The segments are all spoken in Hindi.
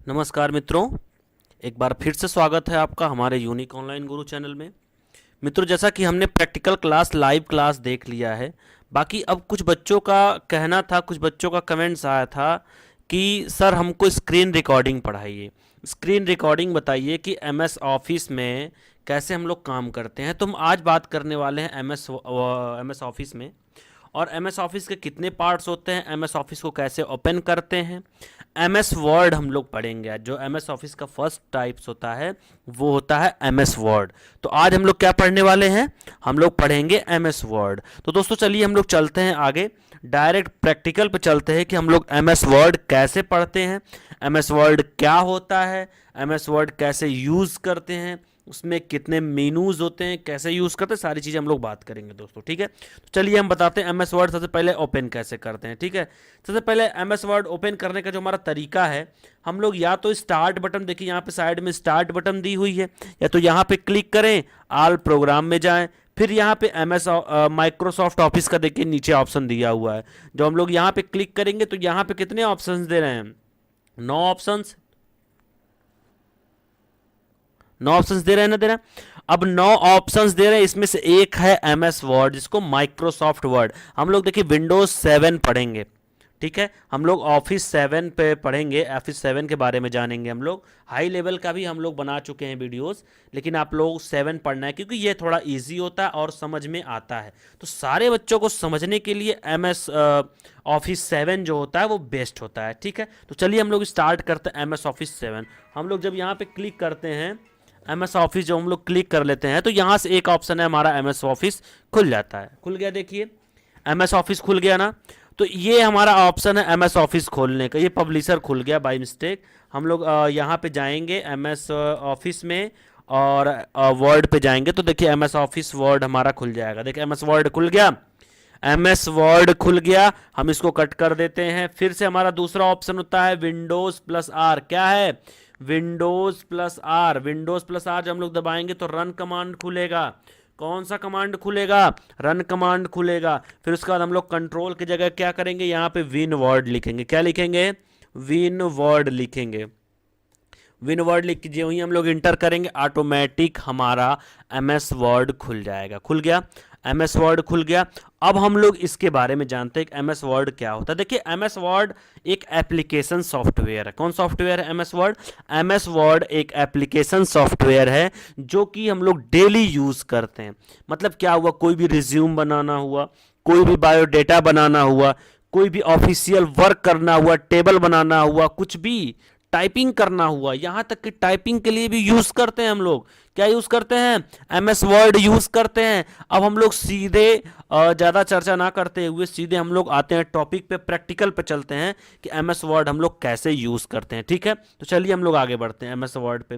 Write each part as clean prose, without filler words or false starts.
नमस्कार मित्रों, एक बार फिर से स्वागत है आपका हमारे यूनिक ऑनलाइन गुरु चैनल में। मित्रों, जैसा कि हमने प्रैक्टिकल क्लास लाइव क्लास देख लिया है, बाकी अब कुछ बच्चों का कहना था, कुछ बच्चों का कमेंट्स आया था कि सर हमको स्क्रीन रिकॉर्डिंग पढ़ाइए, स्क्रीन रिकॉर्डिंग बताइए कि एमएस ऑफिस में कैसे हम लोग काम करते हैं। तो हम आज बात करने वाले हैं एमएस ऑफिस में, और एमएस ऑफिस के कितने पार्ट्स होते हैं, एमएस ऑफिस को कैसे ओपन करते हैं। एमएस वर्ड हम लोग पढ़ेंगे। जो एमएस ऑफिस का फर्स्ट टाइप्स होता है वो होता है एमएस वर्ड। तो आज हम लोग क्या पढ़ने वाले हैं, हम लोग पढ़ेंगे एमएस वर्ड। तो दोस्तों चलिए हम लोग चलते हैं आगे, डायरेक्ट प्रैक्टिकल पे चलते हैं कि हम लोग एमएस वर्ड कैसे पढ़ते हैं, एमएस वर्ड क्या होता है, एमएस वर्ड कैसे यूज़ करते हैं, उसमें कितने मेनूज होते हैं, कैसे यूज़ करते हैं, सारी चीज़ें हम लोग बात करेंगे दोस्तों। ठीक है, तो चलिए हम बताते हैं एमएस वर्ड सबसे पहले ओपन कैसे करते हैं। ठीक है, सबसे पहले एमएस वर्ड ओपन करने का जो हमारा तरीका है, हम लोग या तो स्टार्ट बटन, देखिए यहाँ पे साइड में स्टार्ट बटन दी हुई है, या तो यहाँ पे क्लिक करें, ऑल प्रोग्राम में जाएं, फिर यहाँ पे एमएस माइक्रोसॉफ्ट ऑफिस का देखिए नीचे ऑप्शन दिया हुआ है। जो हम लोग यहाँ पे क्लिक करेंगे तो यहाँ पे कितने ऑप्शंस दे रहे हैं, 9 ऑप्शंस, 9 ऑप्शंस दे रहे हैं ना, दे रहे हैं। अब 9 ऑप्शंस दे रहे हैं, इसमें से एक है एमएस वर्ड, जिसको माइक्रोसॉफ्ट वर्ड। हम लोग देखिए विंडोज 7 पढ़ेंगे। ठीक है, हम लोग ऑफिस 7 पे पढ़ेंगे, ऑफिस 7 के बारे में जानेंगे। हम लोग हाई लेवल का भी हम लोग बना चुके हैं वीडियोस, लेकिन आप लोग 7 पढ़ना है क्योंकि ये थोड़ा इजी होता है और समझ में आता है। तो सारे बच्चों को समझने के लिए एमएस ऑफिस 7 जो होता है वो बेस्ट होता है। ठीक है, तो चलिए हम लोग स्टार्ट करते हैं एमएस ऑफिस 7। हम लोग जब यहाँ पे क्लिक करते हैं एमएस ऑफिस, जो हम लोग क्लिक कर लेते हैं तो यहाँ से एक ऑप्शन है हमारा एमएस ऑफिस खुल जाता है। खुल गया, देखिए एमएस ऑफिस खुल गया ना। तो ये हमारा ऑप्शन है एमएस ऑफिस खोलने का, ये पब्लिशर खुल गया बाय मिस्टेक। हम लोग यहाँ पे जाएंगे एमएस ऑफिस में और वर्ड पे जाएंगे, तो देखिए एमएस ऑफिस वर्ड हमारा खुल जाएगा। देखिए एमएस वर्ड खुल गया, एमएस वर्ड खुल गया। हम इसको कट कर देते हैं। फिर से हमारा दूसरा ऑप्शन होता है विंडोज प्लस आर। क्या है, Windows plus R. Windows plus R जब हम लोग दबाएंगे तो रन कमांड खुलेगा। कौन सा कमांड खुलेगा, रन कमांड खुलेगा। फिर उसके बाद हम लोग कंट्रोल की जगह क्या करेंगे, यहाँ पे विन वर्ड लिखेंगे। क्या लिखेंगे, विन वर्ड लिखेंगे। विन वर्ड लिख के जो ही हम लोग इंटर करेंगे, ऑटोमेटिक हमारा एमएस वर्ड खुल जाएगा। खुल गया, एमएस वर्ड खुल गया। अब हम लोग इसके बारे में जानते हैं कि एमएस वर्ड क्या होता है। देखिए एमएस वर्ड एक एप्लीकेशन सॉफ्टवेयर है। कौन सॉफ्टवेयर है एमएस वर्ड, एमएस वर्ड एक एप्लीकेशन सॉफ्टवेयर है जो कि हम लोग डेली यूज करते हैं। मतलब क्या हुआ, कोई भी रिज्यूम बनाना हुआ, कोई भी बायोडेटा बनाना हुआ, कोई भी ऑफिशियल वर्क करना हुआ, टेबल बनाना हुआ, कुछ भी टाइपिंग करना हुआ, यहां तक कि टाइपिंग के लिए भी यूज करते हैं हम लोग। क्या यूज करते हैं, एमएस वर्ड यूज करते हैं। अब हम लोग सीधे ज्यादा चर्चा ना करते हुए सीधे हम लोग आते हैं टॉपिक पे, प्रैक्टिकल पे चलते हैं कि एमएस वर्ड हम लोग कैसे यूज करते हैं। ठीक है, तो चलिए हम लोग आगे बढ़ते हैं एमएस वर्ड पे।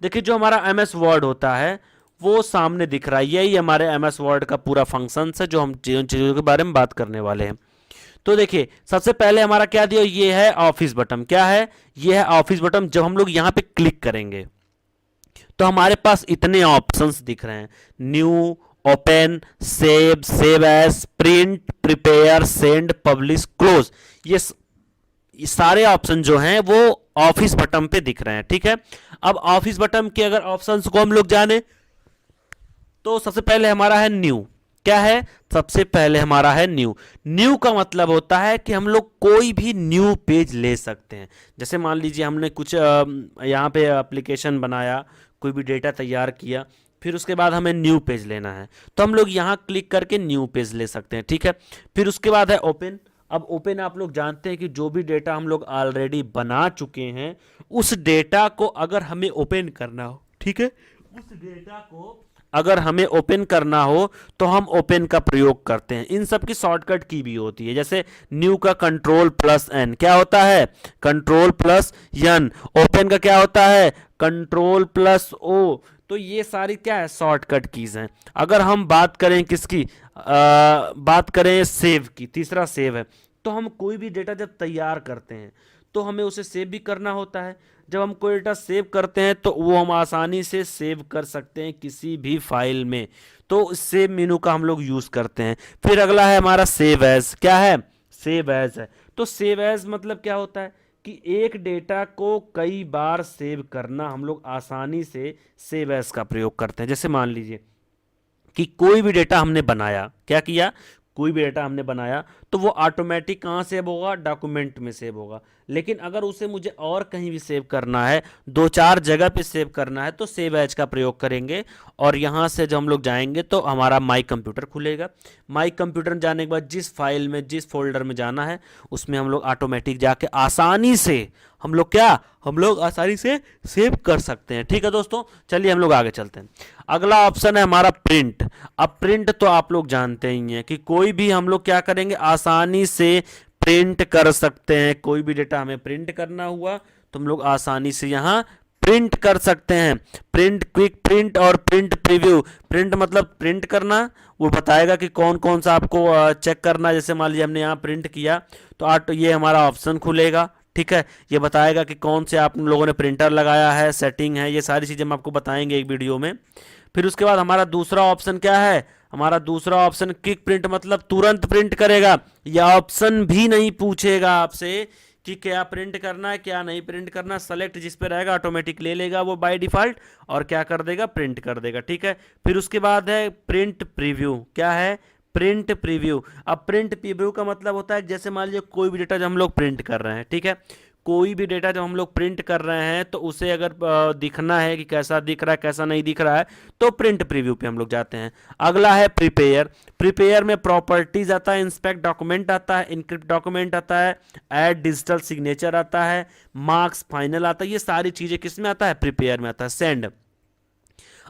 देखिए जो हमारा एमएस वर्ड होता है वो सामने दिख रहा है, यही हमारे एमएस वर्ड का पूरा फंक्शन है जो हम चीजों के बारे में बात करने वाले हैं। तो देखिए सबसे पहले हमारा क्या दिया, ये है ऑफिस बटन। क्या है, ये है ऑफिस बटन। जब हम लोग यहां पे क्लिक करेंगे तो हमारे पास इतने ऑप्शंस दिख रहे हैं, new, open, save, save as, print, prepare, send, publish, close. ये सारे ऑप्शन जो हैं वो ऑफिस बटन पे दिख रहे हैं। ठीक है, अब ऑफिस बटन के अगर ऑप्शंस को हम लोग जाने तो सबसे पहले हमारा है न्यू। क्या है, सबसे पहले हमारा है न्यू। न्यू का मतलब होता है कि हम लोग कोई भी न्यू पेज ले सकते हैं। जैसे मान लीजिए हमने कुछ यहाँ पे एप्लीकेशन बनाया, कोई भी डेटा तैयार किया, फिर उसके बाद हमें न्यू पेज लेना है तो हम लोग यहाँ क्लिक करके न्यू पेज ले सकते हैं। ठीक है, फिर उसके बाद है ओपन। अब ओपन आप लोग जानते हैं कि जो भी डेटा हम लोग ऑलरेडी बना चुके हैं उस डेटा को अगर हमें ओपन करना हो, ठीक है, उस डेटा को अगर हमें ओपन करना हो तो हम ओपन का प्रयोग करते हैं। इन सब की शॉर्टकट की भी होती है, जैसे न्यू का कंट्रोल प्लस एन। क्या होता है, कंट्रोल प्लस एन। ओपन का क्या होता है, कंट्रोल प्लस ओ। तो ये सारी क्या है, शॉर्टकट कीज हैं। अगर हम बात करें किसकी, बात करें सेव की, तीसरा सेव है। तो हम कोई भी डेटा जब तैयार करते हैं तो हमें उसे सेव भी करना होता है। जब हम कोई डेटा सेव करते हैं तो वो हम आसानी से सेव कर सकते हैं किसी भी फाइल में, तो सेव मेनू का हम लोग यूज करते हैं। फिर अगला है हमारा सेव एज। क्या है, सेव एज है। तो सेव एज मतलब क्या होता है कि एक डेटा को कई बार सेव करना हम लोग आसानी से सेव एज का प्रयोग करते हैं। जैसे मान लीजिए कि कोई भी डेटा हमने बनाया, क्या किया, कोई भी डेटा हमने बनाया तो वो ऑटोमेटिक कहाँ सेव होगा, डॉक्यूमेंट में सेव होगा। लेकिन अगर उसे मुझे और कहीं भी सेव करना है, दो चार जगह पे सेव करना है, तो सेव एज का प्रयोग करेंगे। और यहाँ से जब हम लोग जाएंगे तो हमारा माई कंप्यूटर खुलेगा। माई कंप्यूटर जाने के बाद जिस फाइल में, जिस फोल्डर में जाना है, उसमें हम लोग ऑटोमेटिक जाके आसानी से हम लोग आसानी से सेव कर सकते हैं। ठीक है दोस्तों, चलिए हम लोग आगे चलते हैं। अगला ऑप्शन है हमारा प्रिंट। अब प्रिंट तो आप लोग जानते ही हैं कि कोई भी हम लोग क्या करेंगे, आसानी से प्रिंट कर सकते हैं। कोई भी डेटा हमें प्रिंट करना हुआ तो हम लोग आसानी से यहाँ प्रिंट कर सकते हैं। प्रिंट, क्विक प्रिंट और प्रिंट प्रीव्यू। प्रिंट मतलब प्रिंट करना, वो बताएगा कि कौन कौन सा आपको चेक करना है। जैसे मान लीजिए हमने यहाँ प्रिंट किया तो ये हमारा ऑप्शन खुलेगा। ठीक है, ये बताएगा कि कौन से आप लोगों ने प्रिंटर लगाया है, सेटिंग है, ये सारी चीज़ें हम आपको बताएंगे एक वीडियो में। फिर उसके बाद हमारा दूसरा ऑप्शन क्या है, हमारा दूसरा ऑप्शन क्विक प्रिंट, मतलब तुरंत प्रिंट करेगा। यह ऑप्शन भी नहीं पूछेगा आपसे कि क्या प्रिंट करना है क्या नहीं प्रिंट करना, सेलेक्ट जिस पे रहेगा ऑटोमेटिक ले लेगा वो बाय डिफॉल्ट और क्या कर देगा, प्रिंट कर देगा। ठीक है, फिर उसके बाद है प्रिंट प्रीव्यू। क्या है, प्रिंट प्रीव्यू। अब प्रिंट प्रीव्यू का मतलब होता है जैसे मान लीजिए कोई भी डेटा जब हम लोग प्रिंट कर रहे हैं, ठीक है, कोई भी डेटा जब हम लोग प्रिंट कर रहे हैं तो उसे अगर दिखना है कि कैसा दिख रहा है कैसा नहीं दिख रहा है तो प्रिंट प्रीव्यू पे हम लोग जाते हैं। अगला है प्रिपेयर। प्रिपेयर में प्रॉपर्टीज आता है, इंस्पेक्ट डॉक्यूमेंट आता है, इनक्रिप्ट डॉक्यूमेंट आता है, ऐड डिजिटल सिग्नेचर आता है, मार्क्स फाइनल आता है। ये सारी चीजें किस में आता है, प्रिपेयर में आता है। सेंड।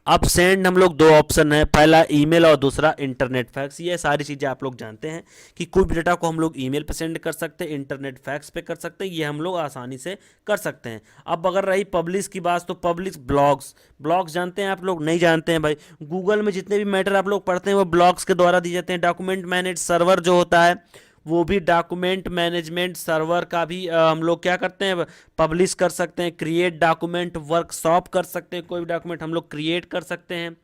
अब सेंड हम लोग दो ऑप्शन है, पहला ईमेल और दूसरा इंटरनेट फैक्स। ये सारी चीज़ें आप लोग जानते हैं कि कोई भी डेटा को हम लोग ईमेल पे सेंड कर सकते हैं, इंटरनेट फैक्स पे कर सकते हैं, ये हम लोग आसानी से कर सकते हैं। अब अगर रही पब्लिश की बात तो पब्लिश ब्लॉग्स। ब्लॉग्स जानते हैं आप लोग, नहीं जानते हैं भाई, गूगल में जितने भी मैटर आप लोग पढ़ते हैं वो ब्लॉग्स के द्वारा दिए जाते हैं। डॉक्यूमेंट मैनेज सर्वर जो होता है वो भी डॉक्यूमेंट मैनेजमेंट सर्वर का भी हम लोग क्या करते हैं, पब्लिश कर सकते हैं। क्रिएट डॉक्यूमेंट वर्कशॉप कर सकते हैं, कोई भी डॉक्यूमेंट हम लोग क्रिएट कर सकते हैं।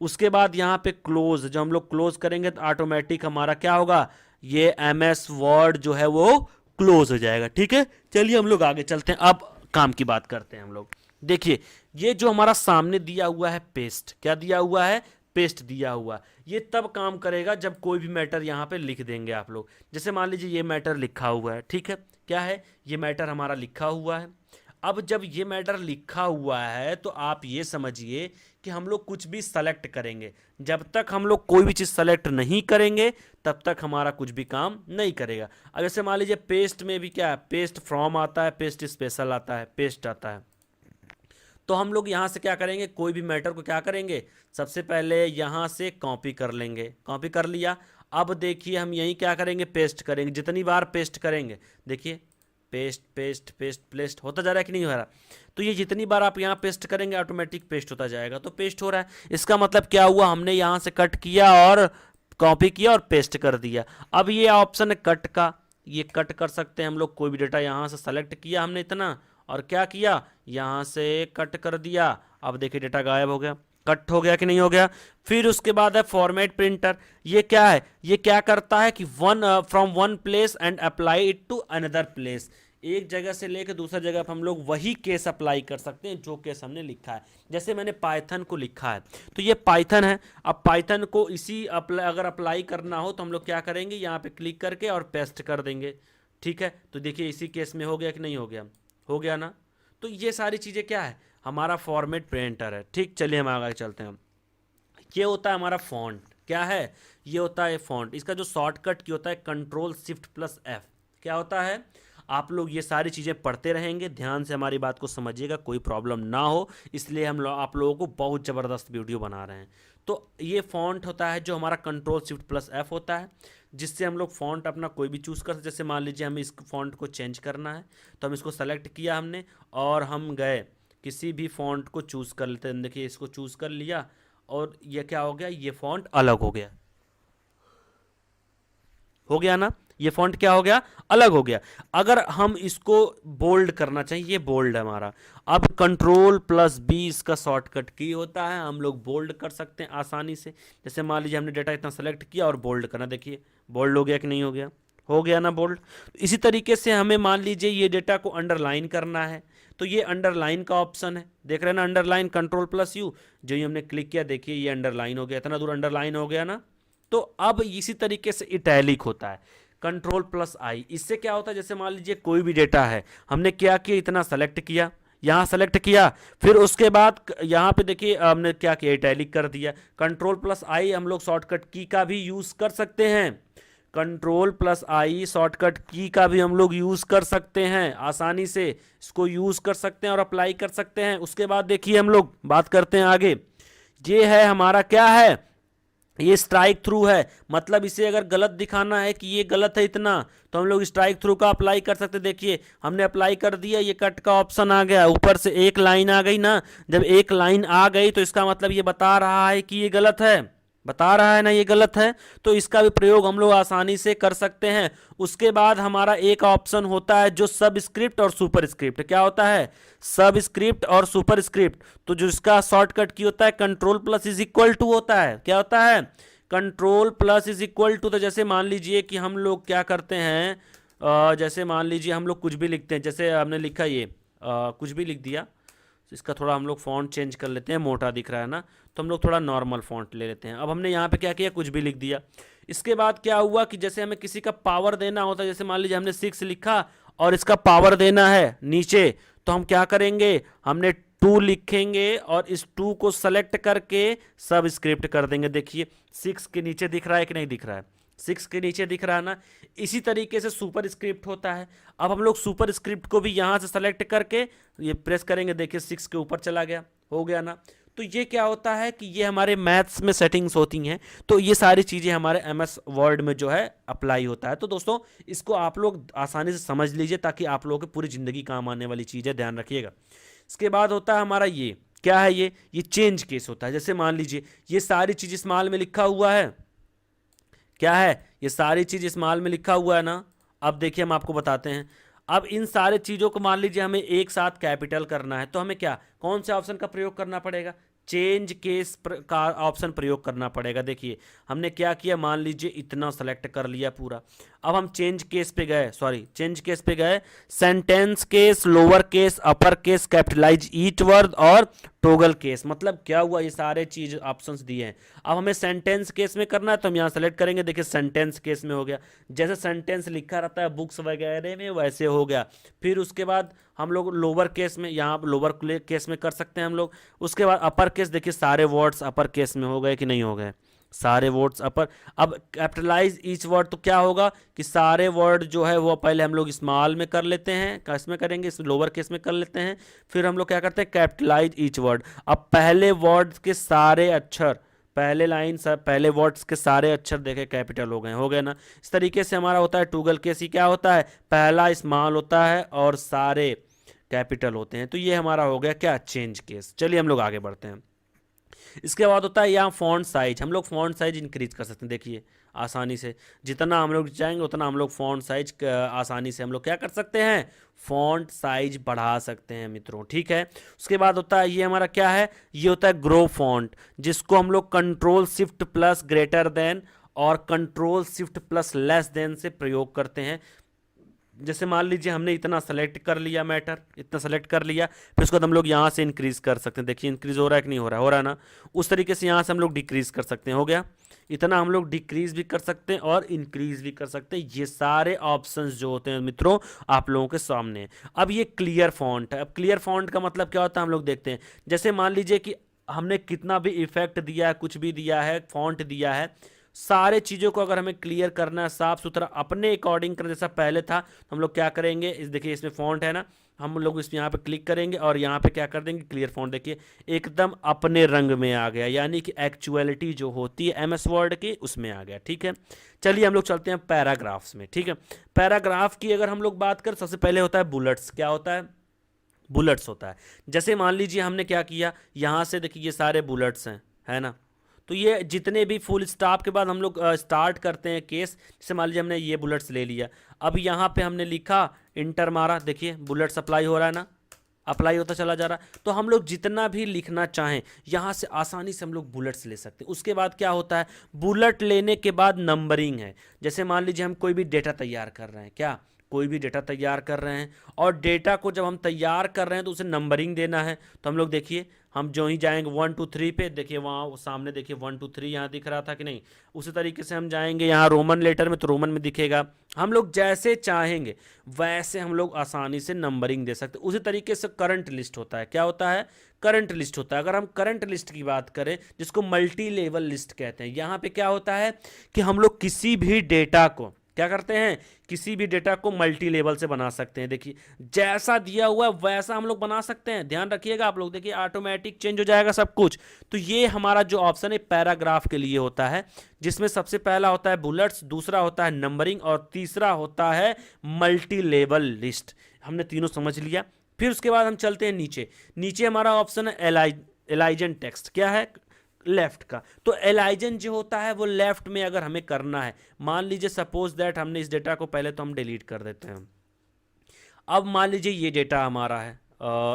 उसके बाद यहाँ पे क्लोज, जो हम लोग क्लोज करेंगे तो ऑटोमेटिक हमारा क्या होगा, ये MS वर्ड जो है वो क्लोज हो जाएगा। ठीक है, चलिए हम लोग आगे चलते हैं। अब काम की बात करते हैं हम लोग। देखिए ये जो हमारा सामने दिया हुआ है पेस्ट, क्या दिया हुआ है, पेस्ट दिया हुआ, ये तब काम करेगा जब कोई भी मैटर यहाँ पे लिख देंगे आप लोग। जैसे मान लीजिए ये मैटर लिखा हुआ है, ठीक है, क्या है, ये मैटर हमारा लिखा हुआ है। अब जब ये मैटर लिखा हुआ है तो आप ये समझिए कि हम लोग कुछ भी सेलेक्ट करेंगे, जब तक हम लोग कोई भी चीज़ सेलेक्ट नहीं करेंगे तब तक हमारा कुछ भी काम नहीं करेगा। अब जैसे मान लीजिए पेस्ट में भी क्या है, पेस्ट फ्रॉम आता है, पेस्ट स्पेशल आता है, पेस्ट आता है। तो हम लोग यहाँ से क्या करेंगे, कोई भी मैटर को क्या करेंगे, सबसे पहले यहाँ से कॉपी कर लेंगे, कॉपी कर लिया। अब देखिए हम यहीं क्या करेंगे, पेस्ट करेंगे। जितनी बार पेस्ट करेंगे, देखिए पेस्ट पेस्ट पेस्ट पेस्ट होता जा रहा है कि नहीं हो रहा, तो ये जितनी बार आप यहाँ पेस्ट करेंगे ऑटोमेटिक पेस्ट होता जाएगा। तो पेस्ट हो रहा है, इसका मतलब क्या हुआ, हमने यहाँ से कट किया और कॉपी किया और पेस्ट कर दिया। अब ये ऑप्शन है कट का, ये कट कर सकते हैं हम लोग। कोई भी डेटा यहाँ से सेलेक्ट किया हमने इतना और क्या किया, यहाँ से कट कर दिया। अब देखिए डेटा गायब हो गया, कट हो गया कि नहीं हो गया। फिर उसके बाद है फॉर्मेट प्रिंटर। ये क्या है, ये क्या करता है कि from one place and apply it to another place. एक जगह से लेकर दूसरी जगह पर हम लोग वही केस अप्लाई कर सकते हैं जो केस हमने लिखा है। जैसे मैंने पाइथन को लिखा है तो ये पाइथन है, अब पाइथन को इसी अगर अप्लाई करना हो तो हम लोग क्या करेंगे, यहाँ पे क्लिक करके और पेस्ट कर देंगे। ठीक है, तो देखिए इसी केस में हो गया कि नहीं हो गया, हो गया ना। तो ये सारी चीज़ें क्या है, हमारा फॉर्मेट प्रिंटर है। ठीक, चलिए हम आगे चलते हैं। ये होता है हमारा फॉन्ट, क्या है, ये होता है फॉन्ट। इसका जो शॉर्टकट की होता है Ctrl+Shift+F। क्या होता है, आप लोग ये सारी चीज़ें पढ़ते रहेंगे, ध्यान से हमारी बात को समझिएगा, कोई प्रॉब्लम ना हो, इसलिए हम लोग आप लोगों को बहुत ज़बरदस्त वीडियो बना रहे हैं। तो ये फॉन्ट होता है जो हमारा Ctrl+Shift+F होता है, जिससे हम लोग फॉन्ट अपना कोई भी चूज़ कर सकते। जैसे मान लीजिए हमें इस फॉन्ट को चेंज करना है तो हम इसको सेलेक्ट किया हमने और हम गए किसी भी फॉन्ट को चूज़ कर लेते हैं। देखिए इसको चूज़ कर लिया और ये क्या हो गया, ये फॉन्ट अलग हो गया, हो गया ना, ये फॉन्ट क्या हो गया, अलग हो गया। अगर हम इसको बोल्ड करना चाहिए, ये बोल्ड है हमारा, अब Ctrl+B इसका शॉर्टकट की होता है, हम लोग बोल्ड कर सकते हैं आसानी से। जैसे मान लीजिए हमने डेटा इतना सेलेक्ट किया और बोल्ड करना, देखिए बोल्ड हो गया कि नहीं हो गया, हो गया ना बोल्ड। इसी तरीके से हमें मान लीजिए ये डेटा को अंडरलाइन करना है, तो ये अंडरलाइन का ऑप्शन है, देख रहे हैं ना, अंडरलाइन कंट्रोल प्लस यू, जो ही हमने क्लिक किया देखिए ये अंडरलाइन हो गया, इतना दूर अंडरलाइन हो गया ना। तो अब इसी तरीके से इटैलिक होता है, कंट्रोल प्लस आई। इससे क्या होता है, जैसे मान लीजिए कोई भी डेटा है, हमने क्या किया, इतना सेलेक्ट किया, यहाँ सेलेक्ट किया, फिर उसके बाद यहाँ पे देखिए हमने क्या किया, इटैलिक कर दिया। कंट्रोल प्लस आई हम लोग शॉर्टकट की का भी यूज कर सकते हैं, कंट्रोल प्लस आई शॉर्टकट की का भी हम लोग यूज कर सकते हैं, आसानी से इसको यूज कर सकते हैं और अप्लाई कर सकते हैं। उसके बाद देखिए हम लोग बात करते हैं आगे, ये है हमारा क्या है, ये स्ट्राइक थ्रू है, मतलब इसे अगर गलत दिखाना है कि ये गलत है इतना, तो हम लोग स्ट्राइक थ्रू का अप्लाई कर सकते। देखिए हमने अप्लाई कर दिया, ये कट का ऑप्शन आ गया, ऊपर से एक लाइन आ गई ना, जब एक लाइन आ गई तो इसका मतलब ये बता रहा है कि ये गलत है, बता रहा है ना ये गलत है, तो इसका भी प्रयोग हम लोग आसानी से कर सकते हैं। उसके बाद हमारा एक ऑप्शन होता है जो सब स्क्रिप्ट और सुपर स्क्रिप्ट, क्या होता है, सब स्क्रिप्ट और सुपर स्क्रिप्ट, तो जो इसका शॉर्टकट की होता है control plus is equal to होता है, क्या होता है, control plus is equal to. तो जैसे मान लीजिए कि हम लोग क्या करते हैं, जैसे मान लीजिए हम लोग कुछ भी लिखते हैं, जैसे हमने लिखा ये कुछ भी लिख दिया, इसका थोड़ा हम लोग फ़ॉन्ट चेंज कर लेते हैं, मोटा दिख रहा है ना, तो हम लोग थोड़ा नॉर्मल फ़ॉन्ट ले लेते हैं। अब हमने यहाँ पे क्या किया, कुछ भी लिख दिया। इसके बाद क्या हुआ कि जैसे हमें किसी का पावर देना होता है, जैसे मान लीजिए हमने 6 लिखा और इसका पावर देना है नीचे, तो हम क्या करेंगे, हमने 2 लिखेंगे और इस 2 को सेलेक्ट करके सब स्क्रिप्ट कर देंगे। देखिए 6 के नीचे दिख रहा है कि नहीं दिख रहा है, 6 के नीचे दिख रहा है ना। इसी तरीके से सुपर स्क्रिप्ट होता है। अब हम लोग सुपर स्क्रिप्ट को भी यहाँ से सेलेक्ट करके ये प्रेस करेंगे, देखिए 6 के ऊपर चला गया, हो गया ना। तो ये क्या होता है कि ये हमारे मैथ्स में सेटिंग्स होती हैं, तो ये सारी चीज़ें हमारे एमएस वर्ड में जो है अप्लाई होता है। तो दोस्तों इसको आप लोग आसानी से समझ लीजिए, ताकि आप लोगों की पूरी ज़िंदगी काम आने वाली चीज़ है, ध्यान रखिएगा। इसके बाद होता है हमारा ये क्या है, ये चेंज केस होता है। जैसे मान लीजिए ये सारी चीज़ स्मॉल में लिखा हुआ है, क्या है, ये सारी चीज़ स्मॉल में लिखा हुआ है ना। अब देखिए हम आपको बताते हैं, अब इन सारे चीज़ों को मान लीजिए हमें एक साथ कैपिटल करना है, तो हमें क्या, कौन से ऑप्शन का प्रयोग करना पड़ेगा, चेंज केस का ऑप्शन प्रयोग करना पड़ेगा। देखिए हमने क्या किया, मान लीजिए इतना सेलेक्ट कर लिया पूरा, अब हम चेंज केस पे गए, चेंज केस पे गए, sentence case, lower case, upper case, capitalise each word और टोगल केस। मतलब क्या हुआ, ये सारे चीज ऑप्शंस दिए हैं। अब हमें सेंटेंस केस में करना है, तो हम यहाँ सेलेक्ट करेंगे, देखिए सेंटेंस केस में हो गया, जैसे सेंटेंस लिखा रहता है बुक्स वगैरह में वैसे हो गया। फिर उसके बाद हम लोग लोअर केस में, यहाँ लोअर केस में कर सकते हैं हम लोग। उसके बाद अपर केस, देखिए सारे वर्ड्स अपर केस में हो गए कि नहीं हो गए, सारे वर्ड्स अपर। अब कैपिटलाइज ईच वर्ड, तो क्या होगा कि सारे वर्ड जो है वो पहले हम लोग स्मॉल में कर लेते हैं, किसमें करेंगे, इस लोअर केस में कर लेते हैं। फिर हम लोग क्या करते हैं, कैपिटलाइज ईच वर्ड। अब पहले वर्ड के सारे अक्षर, पहले लाइन पहले वर्ड्स के सारे अक्षर देखे कैपिटल हो गए ना। इस तरीके से हमारा होता है टोगल केस। ही क्या होता है, पहला स्मॉल होता है और सारे कैपिटल होते हैं। तो ये हमारा हो गया क्या, चेंज केस। चलिए हम लोग आगे बढ़ते हैं। इसके बाद होता है यहाँ फॉन्ट साइज, हम लोग फॉन्ट साइज इंक्रीज कर सकते हैं। देखिए आसानी से जितना हम लोग चाहेंगे उतना हम लोग फॉन्ट साइज आसानी से हम लोग क्या कर सकते हैं, फॉन्ट साइज बढ़ा सकते हैं मित्रों, ठीक है। उसके बाद होता है ये हमारा क्या है, ये होता है ग्रो फॉन्ट, जिसको हम लोग control shift plus greater than और control shift plus less than से प्रयोग करते हैं। जैसे मान लीजिए हमने इतना सेलेक्ट कर लिया, मैटर इतना सेलेक्ट कर लिया, फिर उसके बाद हम लोग यहाँ से इंक्रीज कर सकते हैं। देखिए इंक्रीज हो रहा है कि नहीं हो रहा है, हो रहा है ना। उस तरीके से यहाँ से हम लोग डिक्रीज कर सकते हैं, हो गया। इतना हम लोग डिक्रीज भी कर सकते हैं और इंक्रीज भी कर सकते हैं। ये सारे ऑप्शंस जो होते हैं मित्रों आप लोगों के सामने हैं। अब ये क्लियर फॉन्ट है। अब क्लियर फॉन्ट का मतलब क्या होता है हम लोग देखते हैं। जैसे मान लीजिए कि हमने कितना भी इफेक्ट दिया है, कुछ भी दिया है, फॉन्ट दिया है, सारे चीज़ों को अगर हमें क्लियर करना है, साफ सुथरा अपने अकॉर्डिंग करना, जैसा पहले था, तो हम लोग क्या करेंगे, इस देखिए इसमें फॉन्ट है ना, हम लोग इस यहाँ पे क्लिक करेंगे और यहाँ पे क्या कर देंगे, क्लियर फॉन्ट। देखिए एकदम अपने रंग में आ गया, यानी कि एक्चुअलिटी जो होती है एमएस वर्ड की उसमें आ गया, ठीक है। चलिए हम लोग चलते हैं पैराग्राफ्स में, ठीक है। पैराग्राफ की अगर हम लोग बात करें, सबसे पहले होता है बुलेट्स। क्या होता है, बुलेट्स होता है। जैसे मान लीजिए हमने क्या किया, यहाँ से देखिए ये सारे बुलेट्स हैं, है ना। तो ये जितने भी फुल स्टॉप के बाद हम लोग स्टार्ट करते हैं केस, जैसे मान लीजिए हमने ये बुलेट्स ले लिया, अब यहाँ पे हमने लिखा, इंटर मारा, देखिए बुलेट्स अप्लाई हो रहा है ना, अप्लाई होता चला जा रहा है। तो हम लोग जितना भी लिखना चाहें यहाँ से आसानी से हम लोग बुलेट्स ले सकते हैं। उसके बाद क्या होता है, बुलेट लेने के बाद नंबरिंग है। जैसे मान लीजिए हम कोई भी डेटा तैयार कर रहे हैं, क्या कोई भी डेटा तैयार कर रहे हैं, और डेटा को जब हम तैयार कर रहे हैं तो उसे नंबरिंग देना है। तो हम लोग देखिए, हम जो ही जाएंगे 1 2 3 पे, देखिए वहाँ सामने देखिए 1 2 3 यहाँ दिख रहा था कि नहीं, उसी तरीके से हम जाएंगे यहाँ रोमन लेटर में तो रोमन में दिखेगा। हम लोग जैसे चाहेंगे वैसे हम लोग आसानी से नंबरिंग दे सकते हैं। उसी तरीके से करंट लिस्ट होता है, क्या होता है, करंट लिस्ट होता है। अगर हम करंट लिस्ट की बात करें जिसको मल्टी लेवल लिस्ट कहते हैं, यहाँ पे क्या होता है कि हम लोग किसी भी डेटा को क्या करते हैं, किसी भी डेटा को मल्टी लेवल से बना सकते हैं। देखिए जैसा दिया हुआ है वैसा हम लोग बना सकते हैं, ध्यान रखिएगा आप लोग, देखिए ऑटोमेटिक चेंज हो जाएगा सब कुछ। तो ये हमारा जो ऑप्शन है पैराग्राफ के लिए होता है, जिसमें सबसे पहला होता है बुलेट्स, दूसरा होता है नंबरिंग और तीसरा होता है मल्टी लेवल लिस्ट। हमने तीनों समझ लिया। फिर उसके बाद हम चलते हैं नीचे। नीचे हमारा ऑप्शन है एलाइजन टेक्स्ट, क्या है, लेफ्ट का। तो एलाइजन जो होता है वो लेफ्ट में अगर हमें करना है, मान लीजिए सपोज दैट हमने इस डेटा को पहले तो हम डिलीट कर देते हैं। अब मान लीजिए ये डेटा हमारा है,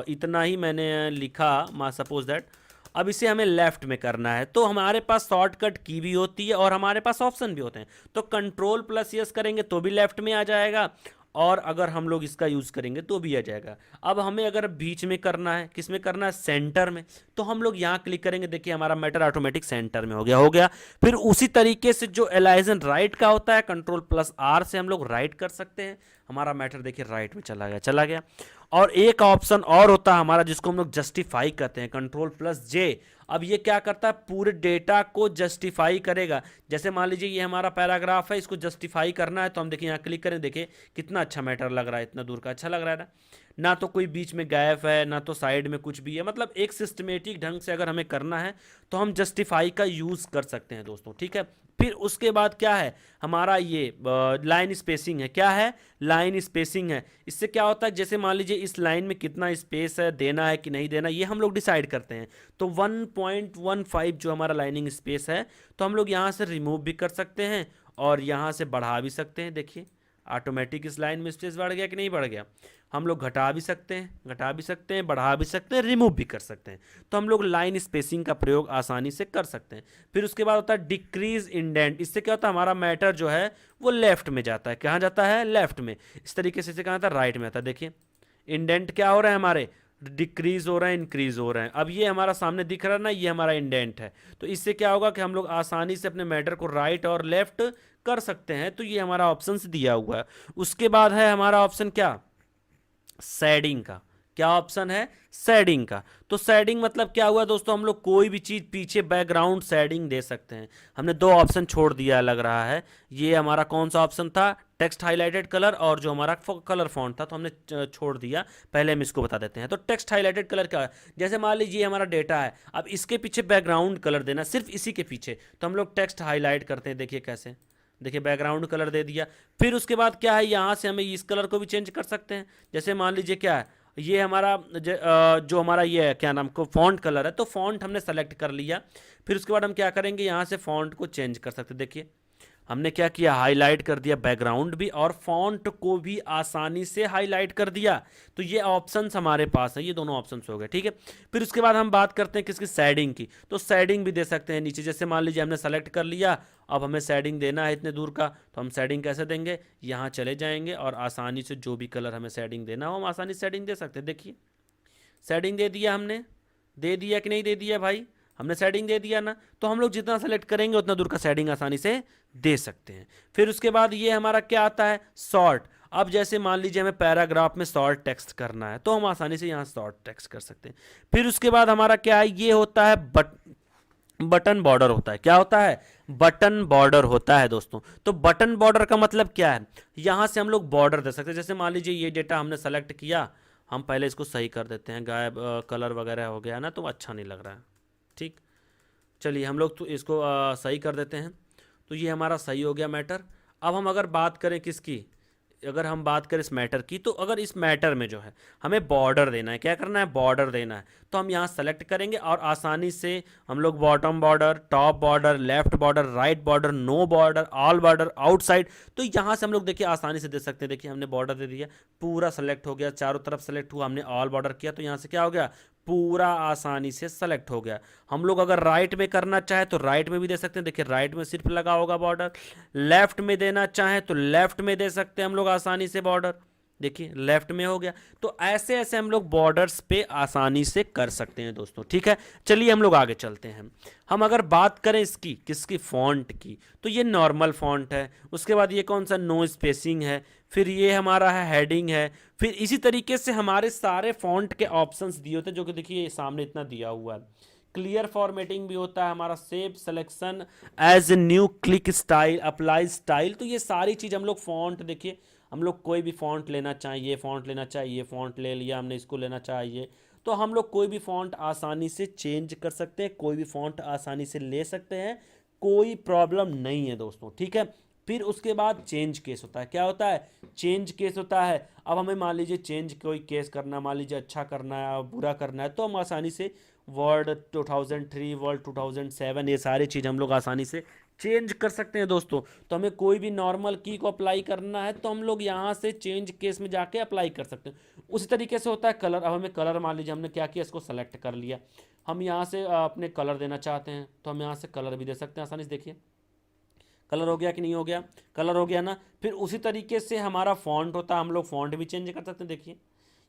इतना ही मैंने लिखा, सपोज दैट अब इसे हमें लेफ्ट में करना है। तो हमारे पास शॉर्टकट की भी होती है और हमारे पास ऑप्शन भी होते हैं। तो कंट्रोल प्लस यस करेंगे तो भी लेफ्ट में आ जाएगा, और अगर हम लोग इसका यूज़ करेंगे तो भी आ जाएगा। अब हमें अगर बीच में करना है, किस में करना है, सेंटर में, तो हम लोग यहाँ क्लिक करेंगे, देखिए हमारा मैटर ऑटोमेटिक सेंटर में हो गया। फिर उसी तरीके से जो एलाइजन राइट का होता है, कंट्रोल प्लस आर से हम लोग राइट कर सकते हैं, हमारा मैटर देखिए राइट में चला गया। और एक ऑप्शन और होता है हमारा जिसको हम लोग जस्टिफाई करते हैं, कंट्रोल प्लस जे। अब ये क्या करता है, पूरे डेटा को जस्टिफाई करेगा। जैसे मान लीजिए ये हमारा पैराग्राफ है, इसको जस्टिफाई करना है, तो हम देखिए यहाँ क्लिक करें, देखिए कितना अच्छा मैटर लग रहा है, इतना दूर का अच्छा लग रहा है ना तो कोई बीच में गैप है, ना तो साइड में कुछ भी है। मतलब एक सिस्टमेटिक ढंग से अगर हमें करना है तो हम जस्टिफाई का यूज़ कर सकते हैं दोस्तों, ठीक है। फिर उसके बाद क्या है हमारा ये लाइन स्पेसिंग है, क्या है, लाइन स्पेसिंग है। इससे क्या होता है, जैसे मान लीजिए इस लाइन में कितना स्पेस है, देना है कि नहीं देना, ये हम लोग डिसाइड करते हैं। तो 1.15 जो हमारा लाइनिंग स्पेस है, तो हम लोग यहाँ से रिमूव भी कर सकते हैं और यहाँ से बढ़ा भी सकते हैं। देखिए ऑटोमेटिक इस लाइन में स्पेस बढ़ गया कि नहीं बढ़ गया। हम लोग घटा भी सकते हैं, बढ़ा भी सकते हैं, रिमूव भी कर सकते हैं। तो हम लोग लाइन स्पेसिंग का प्रयोग आसानी से कर सकते हैं। फिर उसके बाद होता है डिक्रीज इंडेंट। इससे क्या होता है, हमारा मैटर जो है वो लेफ्ट में जाता है। कहाँ जाता है, लेफ्ट में। इस तरीके से कहाँ आता है, राइट में आता है। देखिए इंडेंट क्या हो रहा है, हमारे डिक्रीज हो रहा है, इंक्रीज हो रहा है। अब ये हमारा सामने दिख रहा है ना, ये हमारा इंडेंट है। तो इससे क्या होगा कि हम लोग आसानी से अपने मैटर को राइट और लेफ्ट कर सकते हैं। तो ये हमारा ऑप्शन दिया हुआ है। उसके बाद है हमारा ऑप्शन क्या, शेडिंग का। क्या ऑप्शन है, शेडिंग का। तो शेडिंग मतलब क्या हुआ दोस्तों, हम लोग कोई भी चीज़ पीछे बैकग्राउंड शेडिंग दे सकते हैं। हमने दो ऑप्शन छोड़ दिया लग रहा है। ये हमारा कौन सा ऑप्शन था, टेक्स्ट हाईलाइटेड कलर, और जो हमारा कलर फॉन्ट था तो हमने छोड़ दिया। पहले हम इसको बता देते हैं। तो टेक्स्ट हाईलाइटेड कलर क्या है, जैसे मान लीजिए हमारा डेटा है, अब इसके पीछे बैकग्राउंड कलर देना, सिर्फ इसी के पीछे, तो हम लोग टेक्स्ट हाईलाइट करते हैं। देखिए कैसे, देखिए बैकग्राउंड कलर दे दिया। फिर उसके बाद क्या है, यहाँ से हमें इस कलर को भी चेंज कर सकते हैं। जैसे मान लीजिए क्या है, ये हमारा जो हमारा ये है क्या नाम को फॉन्ट कलर है, तो फॉन्ट हमने सेलेक्ट कर लिया। फिर उसके बाद हम क्या करेंगे, यहाँ से फॉन्ट को चेंज कर सकते हैं। देखिए हमने क्या किया, हाईलाइट कर दिया बैकग्राउंड भी और फॉन्ट को भी आसानी से हाईलाइट कर दिया। तो ये ऑप्शंस हमारे पास है, ये दोनों ऑप्शंस हो गए, ठीक है। फिर उसके बाद हम बात करते हैं किसकी, शेडिंग की। तो शेडिंग भी दे सकते हैं नीचे। जैसे मान लीजिए हमने सेलेक्ट कर लिया, अब हमें शेडिंग देना है इतने दूर का, तो हम शेडिंग कैसे देंगे, यहाँ चले जाएंगे और आसानी से जो भी कलर हमें शेडिंग देना हो हम आसानी से शेडिंग दे सकते हैं। देखिए शेडिंग दे दिया हमने, दे दिया कि नहीं दे दिया भाई, हमने शेडिंग दे दिया ना। तो हम लोग जितना सेलेक्ट करेंगे उतना दूर का शेडिंग आसानी से दे सकते हैं। फिर उसके बाद ये हमारा क्या आता है, शॉर्ट। अब जैसे मान लीजिए हमें पैराग्राफ में शॉर्ट टेक्स्ट करना है, तो हम आसानी से यहाँ शॉर्ट टेक्स्ट कर सकते हैं। फिर उसके बाद हमारा क्या है, ये होता है बटन बॉर्डर होता है। क्या होता है, बटन बॉर्डर होता है दोस्तों। तो बटन बॉर्डर का मतलब क्या है, यहाँ से हम लोग बॉर्डर दे सकते हैं। जैसे मान लीजिए ये डेटा हमने सेलेक्ट किया, हम पहले इसको सही कर देते हैं, गायब कलर वगैरह हो गया ना तो अच्छा नहीं लग रहा है, ठीक। चलिए हम लोग तो इसको सही कर देते हैं। तो ये हमारा सही हो गया मैटर। अब हम अगर बात करें किसकी, अगर हम बात करें इस मैटर की, तो अगर इस मैटर में जो है हमें बॉर्डर देना है, क्या करना है, बॉर्डर देना है, तो हम यहाँ सेलेक्ट करेंगे और आसानी से हम लोग bottom border, top border, left border, right border, no border, all border, outside, तो यहाँ से हम लोग देखिए आसानी से दे सकते हैं। देखिए हमने बॉर्डर दे दिया, पूरा सेलेक्ट हो गया, चारों तरफ सेलेक्ट हुआ, हमने ऑल बॉर्डर किया तो यहाँ से क्या हो गया, पूरा आसानी से सेलेक्ट हो गया। हम लोग अगर राइट में करना चाहे तो राइट में भी दे सकते हैं, देखिए राइट में सिर्फ लगा होगा बॉर्डर। लेफ्ट में देना चाहे तो लेफ्ट में दे सकते हैं हम लोग आसानी से बॉर्डर, देखिए लेफ्ट में हो गया। तो ऐसे ऐसे हम लोग बॉर्डर्स पे आसानी से कर सकते हैं दोस्तों, ठीक है। चलिए हम लोग आगे चलते हैं। हम अगर बात करें इसकी किसकी, फॉन्ट की, तो ये नॉर्मल फॉन्ट है। उसके बाद ये कौन सा, नो स्पेसिंग है। फिर ये हमारा है हेडिंग है। फिर इसी तरीके से हमारे सारे फॉन्ट के ऑप्शंस दिए होते हैं, जो कि देखिए सामने इतना दिया हुआ है। क्लियर फॉर्मेटिंग भी होता है हमारा, save selection as new, click style, apply style, तो ये सारी चीज़ हम लोग फॉन्ट, देखिए हम लोग कोई भी फॉन्ट लेना चाहिए, फॉन्ट लेना चाहिए, फॉन्ट ले लिया हमने, इसको लेना चाहिए, तो हम लोग कोई भी फॉन्ट आसानी से चेंज कर सकते हैं, कोई भी फॉन्ट आसानी से ले सकते हैं, कोई प्रॉब्लम नहीं है दोस्तों, ठीक है। फिर उसके बाद चेंज केस होता है, क्या होता है, चेंज केस होता है। अब हमें मान लीजिए चेंज कोई केस करना, मान लीजिए अच्छा करना है, बुरा करना है, तो हम आसानी से वर्ड 2003, वर्ड 2007, ये सारी चीज़ हम लोग आसानी से चेंज कर सकते हैं दोस्तों। तो हमें कोई भी नॉर्मल की को अप्लाई करना है तो हम लोग यहाँ से चेंज केस में जाके अप्लाई कर सकते हैं। उसी तरीके से होता है कलर। अब हमें कलर, मान लीजिए हमने क्या किया, इसको सेलेक्ट कर लिया, हम यहाँ से अपने कलर देना चाहते हैं तो हम यहाँ से कलर भी दे सकते हैं आसानी से। देखिए कलर हो गया कि नहीं हो गया, कलर हो गया ना। फिर उसी तरीके से हमारा फॉन्ट होता है, हम लोग फॉन्ट भी चेंज कर सकते हैं। देखिए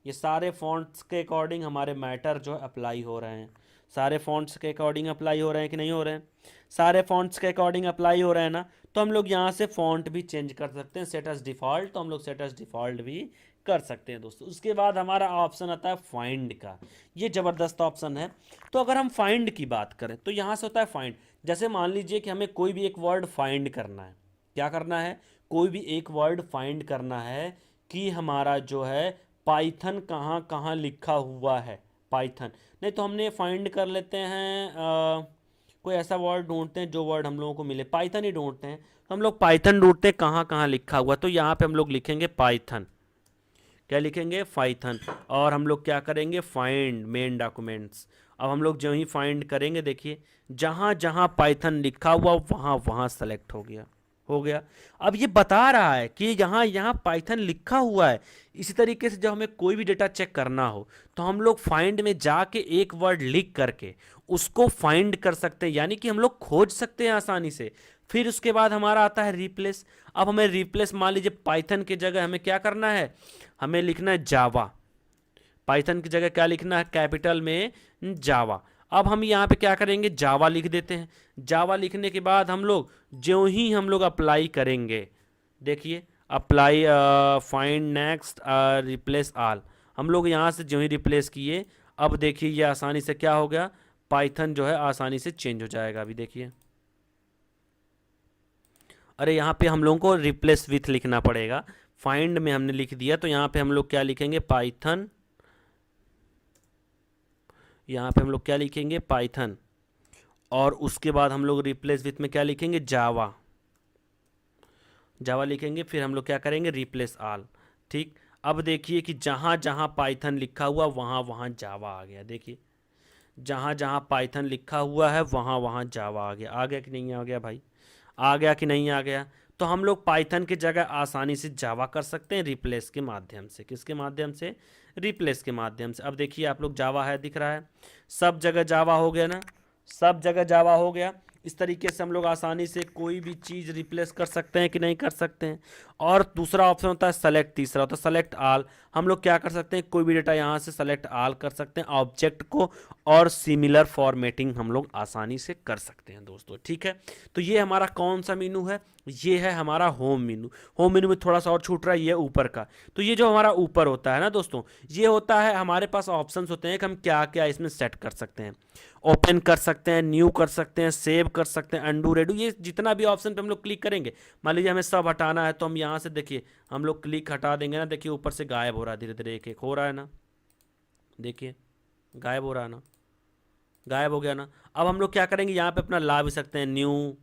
ये सारे फॉन्ट्स के अकॉर्डिंग हमारे मैटर जो है अप्लाई हो रहे हैं, सारे फॉन्ट्स के अकॉर्डिंग अप्लाई हो रहे हैं कि नहीं हो रहे हैं, सारे फॉन्ट्स के अकॉर्डिंग अप्लाई हो रहे हैं ना। तो हम लोग यहाँ से फॉन्ट भी चेंज कर सकते हैं, सेट एज डिफ़ॉल्ट, तो हम लोग सेट एज डिफ़ॉल्ट भी कर सकते हैं दोस्तों। उसके बाद हमारा ऑप्शन आता है फाइंड का, ये ज़बरदस्त ऑप्शन है। तो अगर हम फाइंड की बात करें तो यहाँ से होता है फाइंड। जैसे मान लीजिए कि हमें कोई भी एक वर्ड फाइंड करना है, क्या करना है, कोई भी एक वर्ड फाइंड करना है कि हमारा जो है पाइथन कहाँ कहाँ लिखा हुआ है, पाइथन नहीं तो हमने फाइंड कर लेते हैं, कोई ऐसा वर्ड ढूंढते हैं जो वर्ड हम लोगों को मिले, पाइथन ही ढूंढते हैं, तो हम लोग पाइथन ढूंढते हैं कहाँ कहाँ लिखा हुआ। तो यहाँ पे हम लोग लिखेंगे पाइथन, क्या लिखेंगे, पाइथन, और हम लोग क्या करेंगे, फाइंड मेन डॉक्यूमेंट्स। अब हम लोग जो ही फाइंड करेंगे, देखिए जहाँ जहाँ पाइथन लिखा हुआ वहाँ वहाँ सेलेक्ट हो गया, हो गया। अब ये बता रहा है कि यहाँ यहाँ पाइथन लिखा हुआ है। इसी तरीके से जब हमें कोई भी डेटा चेक करना हो तो हम लोग फाइंड में जाके एक वर्ड लिख करके उसको फाइंड कर सकते हैं, यानी कि हम लोग खोज सकते हैं आसानी से। फिर उसके बाद हमारा आता है रिप्लेस। अब हमें रिप्लेस, मान लीजिए पाइथन की जगह हमें क्या करना है, हमें लिखना है जावा, पाइथन की जगह क्या लिखना है, कैपिटल में जावा। अब हम यहाँ पे क्या करेंगे, जावा लिख देते हैं। जावा लिखने के बाद हम लोग जो ही हम लोग अप्लाई करेंगे, देखिए apply, find next, replace all, हम लोग यहाँ से जो ही रिप्लेस किए, अब देखिए ये आसानी से क्या हो गया, पाइथन जो है आसानी से चेंज हो जाएगा। अभी देखिए, अरे यहाँ पे हम लोगों को रिप्लेस विथ लिखना पड़ेगा, फाइंड में हमने लिख दिया तो यहाँ पे हम लोग क्या लिखेंगे, पाइथन, यहाँ पे हम लोग क्या लिखेंगे, पाइथन, और उसके बाद हम लोग रिप्लेस विथ में क्या लिखेंगे, जावा, जावा लिखेंगे। फिर हम लोग क्या करेंगे, रिप्लेस ऑल, ठीक। अब देखिए कि जहाँ जहाँ पाइथन लिखा हुआ वहाँ वहाँ जावा आ गया। देखिए जहाँ जहाँ पाइथन लिखा हुआ है वहाँ वहाँ जावा आ गया कि नहीं आ गया भाई, आ गया कि नहीं आ गया। तो हम लोग पाइथन की जगह आसानी से जावा कर सकते हैं रिप्लेस के माध्यम से। किसके माध्यम से, रिप्लेस के माध्यम से। अब देखिए आप लोग जावा है दिख रहा है, सब जगह जावा हो गया ना, सब जगह जावा हो गया। इस तरीके से हम लोग आसानी से कोई भी चीज़ रिप्लेस कर सकते हैं कि नहीं कर सकते हैं। और दूसरा ऑप्शन होता है सेलेक्ट, तीसरा होता है सेलेक्ट ऑल। हम लोग क्या कर सकते हैं, कोई भी डेटा यहाँ से सेलेक्ट ऑल कर सकते हैं ऑब्जेक्ट को, और सिमिलर फॉर्मेटिंग हम लोग आसानी से कर सकते हैं दोस्तों, ठीक है। तो ये हमारा कौन सा मेनू है, ये है हमारा होम मेनू। होम मेनू में थोड़ा सा और छूट रहा है, ये ऊपर का। तो ये जो हमारा ऊपर होता है ना दोस्तों, ये होता है हमारे पास ऑप्शंस होते हैं कि हम क्या क्या इसमें सेट कर सकते हैं। ओपन कर सकते हैं, न्यू कर सकते हैं, सेव कर सकते हैं, अंडू रेडू, ये जितना भी ऑप्शन पे हम लोग क्लिक करेंगे। मान लीजिए हमें सब हटाना है तो हम यहाँ से देखिए हम लोग क्लिक हटा देंगे ना, देखिए ऊपर से गायब हो रहा है, धीरे धीरे एक एक हो रहा है ना, देखिए गायब हो रहा है ना, गायब हो गया ना। अब हम लोग क्या करेंगे, यहाँ पे अपना ला भी सकते हैं, न्यू,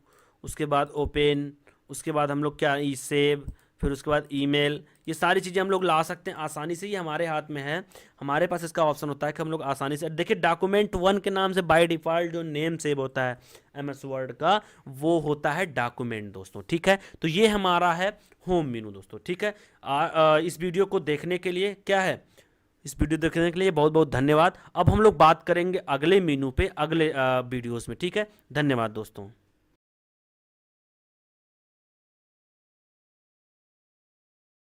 उसके बाद ओपन, उसके बाद हम लोग क्या, ई सेव, फिर उसके बाद ईमेल, ये सारी चीज़ें हम लोग ला सकते हैं आसानी से, ये हमारे हाथ में है। हमारे पास इसका ऑप्शन होता है कि हम लोग आसानी से, देखिए डॉक्यूमेंट वन के नाम से बाय डिफ़ॉल्ट जो नेम सेव होता है एमएस वर्ड का, वो होता है डॉक्यूमेंट दोस्तों, ठीक है। तो ये हमारा है होम मेनू दोस्तों, ठीक है। इस वीडियो को देखने के लिए क्या है, इस वीडियो देखने के लिए बहुत बहुत धन्यवाद। अब हम लोग बात करेंगे अगले मेनू पे अगले वीडियोस में, ठीक है। धन्यवाद दोस्तों।